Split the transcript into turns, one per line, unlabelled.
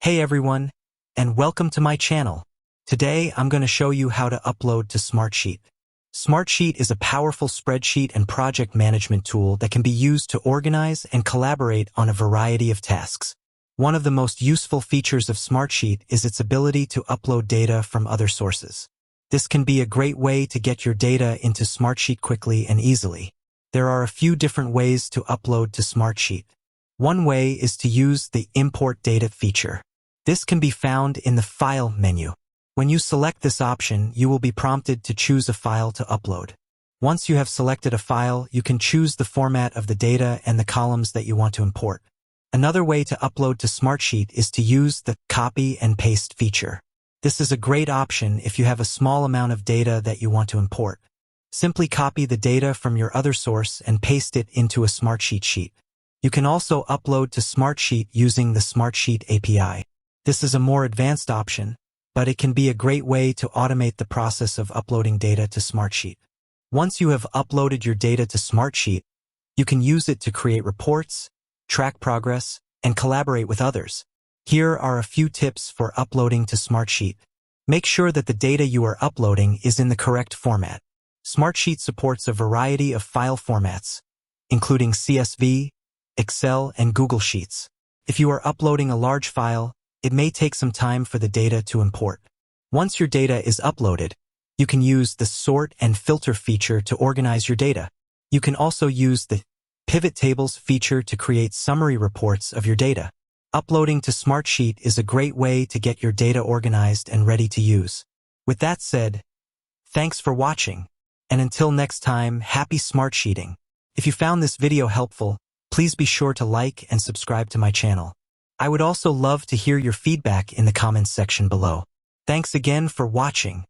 Hey everyone, and welcome to my channel. Today I'm going to show you how to upload to Smartsheet. Smartsheet is a powerful spreadsheet and project management tool that can be used to organize and collaborate on a variety of tasks. One of the most useful features of Smartsheet is its ability to upload data from other sources. This can be a great way to get your data into Smartsheet quickly and easily. There are a few different ways to upload to Smartsheet. One way is to use the Import Data feature. This can be found in the File menu. When you select this option, you will be prompted to choose a file to upload. Once you have selected a file, you can choose the format of the data and the columns that you want to import. Another way to upload to Smartsheet is to use the Copy and Paste feature. This is a great option if you have a small amount of data that you want to import. Simply copy the data from your other source and paste it into a Smartsheet sheet. You can also upload to Smartsheet using the Smartsheet API. This is a more advanced option, but it can be a great way to automate the process of uploading data to Smartsheet. Once you have uploaded your data to Smartsheet, you can use it to create reports, track progress, and collaborate with others. Here are a few tips for uploading to Smartsheet. Make sure that the data you are uploading is in the correct format. Smartsheet supports a variety of file formats, including CSV, Excel, and Google Sheets. If you are uploading a large file, it may take some time for the data to import. Once your data is uploaded, you can use the Sort and Filter feature to organize your data. You can also use the Pivot Tables feature to create summary reports of your data. Uploading to Smartsheet is a great way to get your data organized and ready to use. With that said, thanks for watching, and until next time, happy Smartsheeting. If you found this video helpful, please be sure to like and subscribe to my channel. I would also love to hear your feedback in the comments section below. Thanks again for watching.